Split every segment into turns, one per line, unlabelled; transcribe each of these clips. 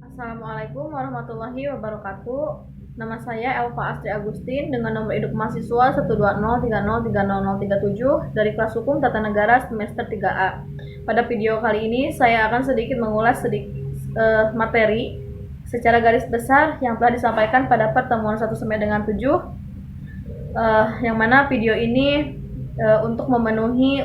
Assalamualaikum warahmatullahi wabarakatuh. Nama saya Elva Astri Agustin dengan nomor induk mahasiswa 12030303037 dari kelas Hukum Tata Negara semester 3A. Pada video kali ini saya akan sedikit mengulas materi secara garis besar yang telah disampaikan pada pertemuan 1 sampai dengan 7, yang mana video ini untuk memenuhi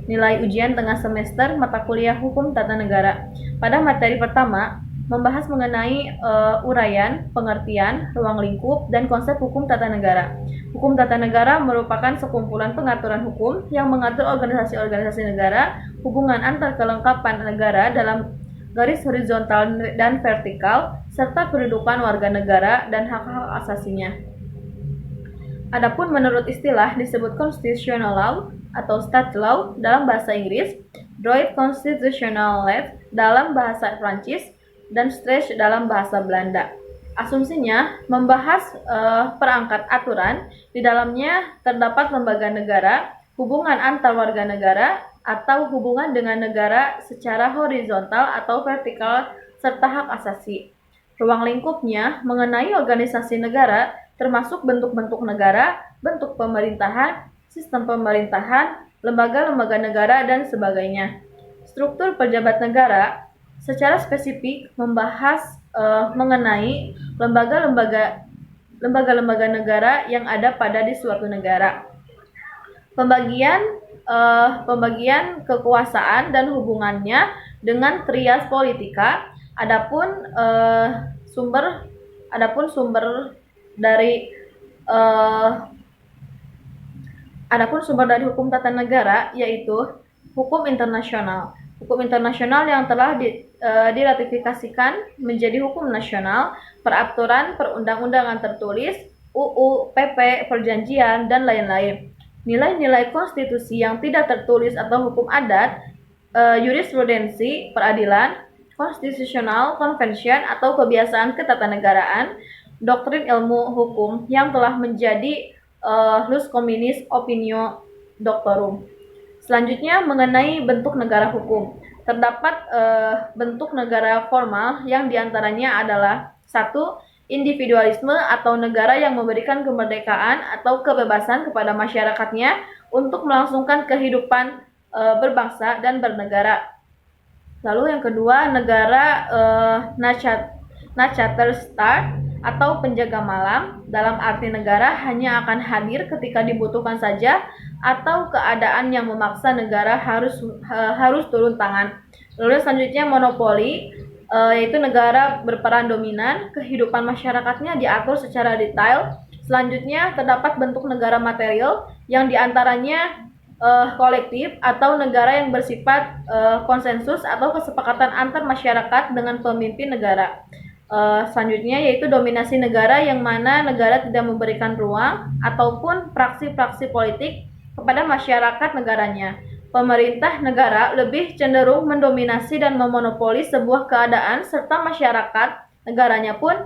nilai ujian tengah semester mata kuliah Hukum Tata Negara. Pada materi pertama membahas mengenai uraian, pengertian, ruang lingkup, dan konsep hukum tata negara. Hukum tata negara merupakan sekumpulan pengaturan hukum yang mengatur organisasi-organisasi negara, hubungan antar kelengkapan negara dalam garis horizontal dan vertikal, serta kedudukan warga negara dan hak-hak asasinya. Adapun menurut istilah disebut constitutional law atau state law dalam bahasa Inggris, droit constitutionnel dalam bahasa Prancis, dan Stretch dalam bahasa Belanda. Asumsinya membahas perangkat aturan, di dalamnya terdapat lembaga negara, hubungan antar warga negara, atau hubungan dengan negara secara horizontal atau vertikal, serta hak asasi. Ruang lingkupnya mengenai organisasi negara, termasuk bentuk-bentuk negara, bentuk pemerintahan, sistem pemerintahan, lembaga-lembaga negara, dan sebagainya. Struktur pejabat negara secara spesifik membahas mengenai lembaga-lembaga negara yang ada pada di suatu negara. Pembagian kekuasaan dan hubungannya dengan trias politika. Adapun sumber dari hukum tata negara yaitu hukum internasional. Hukum internasional yang telah diratifikasikan menjadi hukum nasional, peraturan perundang-undangan tertulis, UU, PP, perjanjian, dan lain-lain. Nilai-nilai konstitusi yang tidak tertulis atau hukum adat, jurisprudensi, peradilan, constitutional convention atau kebiasaan ketatanegaraan, doktrin ilmu hukum yang telah menjadi Lus Communis Opinio Doctorum. Selanjutnya mengenai bentuk negara hukum. Terdapat bentuk negara formal yang diantaranya adalah 1. Individualisme atau negara yang memberikan kemerdekaan atau kebebasan kepada masyarakatnya untuk melangsungkan kehidupan berbangsa dan bernegara. Lalu yang kedua, negara Nachaterstat atau penjaga malam, dalam arti negara hanya akan hadir ketika dibutuhkan saja atau keadaan yang memaksa negara harus turun tangan. Lalu selanjutnya monopoli, yaitu negara berperan dominan, kehidupan masyarakatnya diatur secara detail. Selanjutnya terdapat bentuk negara material yang diantaranya kolektif atau negara yang bersifat konsensus atau kesepakatan antar masyarakat dengan pemimpin negara. Selanjutnya yaitu dominasi negara, yang mana negara tidak memberikan ruang ataupun praksi-praksi politik kepada masyarakat negaranya. Pemerintah negara lebih cenderung mendominasi dan memonopoli sebuah keadaan, serta masyarakat negaranya pun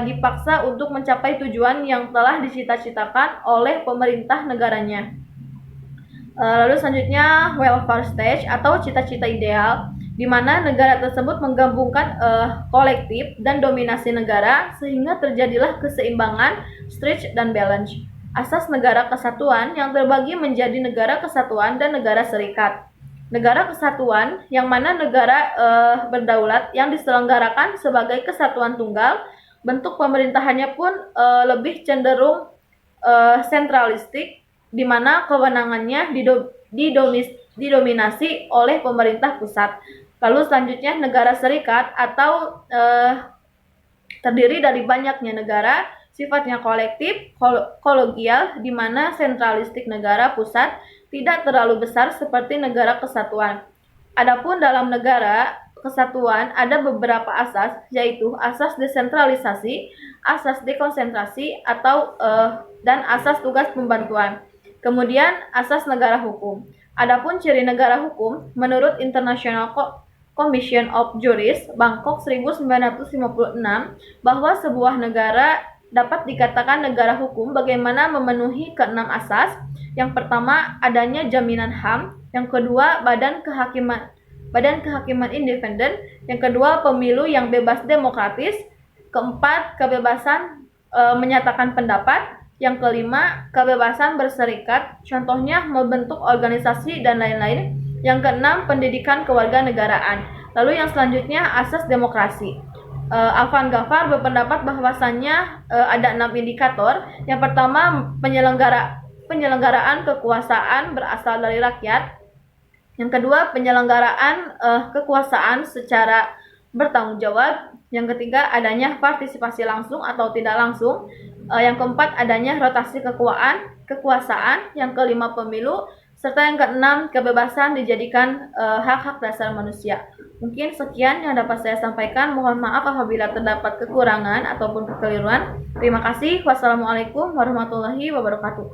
dipaksa untuk mencapai tujuan yang telah dicita-citakan oleh pemerintah negaranya. Lalu selanjutnya welfare state atau cita-cita ideal, di mana negara tersebut menggabungkan kolektif dan dominasi negara sehingga terjadilah keseimbangan, stretch, dan balance. Asas negara kesatuan yang terbagi menjadi negara kesatuan dan negara serikat. Negara kesatuan yang mana negara berdaulat yang diselenggarakan sebagai kesatuan tunggal, bentuk pemerintahannya pun lebih cenderung sentralistik, di mana kewenangannya didominasi oleh pemerintah pusat. Lalu selanjutnya negara serikat atau terdiri dari banyaknya negara, sifatnya kolektif, kolegial, di mana sentralistik negara pusat tidak terlalu besar seperti negara kesatuan. Adapun dalam negara kesatuan ada beberapa asas, yaitu asas desentralisasi, asas dekonsentrasi dan asas tugas pembantuan. Kemudian asas negara hukum. Adapun ciri negara hukum menurut International Commission of Jurists Bangkok 1956, bahwa sebuah negara dapat dikatakan negara hukum bagaimana memenuhi keenam asas. Yang pertama, adanya jaminan HAM. Yang kedua, badan badan kehakiman independen. Yang kedua, pemilu yang bebas demokratis. Keempat, kebebasan menyatakan pendapat. Yang kelima, kebebasan berserikat, contohnya membentuk organisasi dan lain-lain. Yang keenam, pendidikan kewarganegaraan. Lalu yang selanjutnya, asas demokrasi. Afan Ghaffar berpendapat bahwasannya ada 6 indikator. Yang pertama, penyelenggaraan kekuasaan berasal dari rakyat. Yang kedua, penyelenggaraan kekuasaan secara bertanggung jawab. Yang ketiga, adanya partisipasi langsung atau tidak langsung. Yang keempat, adanya rotasi kekuasaan. Yang kelima, pemilu. Serta yang keenam, kebebasan dijadikan hak-hak dasar manusia. Mungkin sekian yang dapat saya sampaikan. Mohon maaf apabila terdapat kekurangan ataupun kekeliruan. Terima kasih. Wassalamualaikum warahmatullahi wabarakatuh.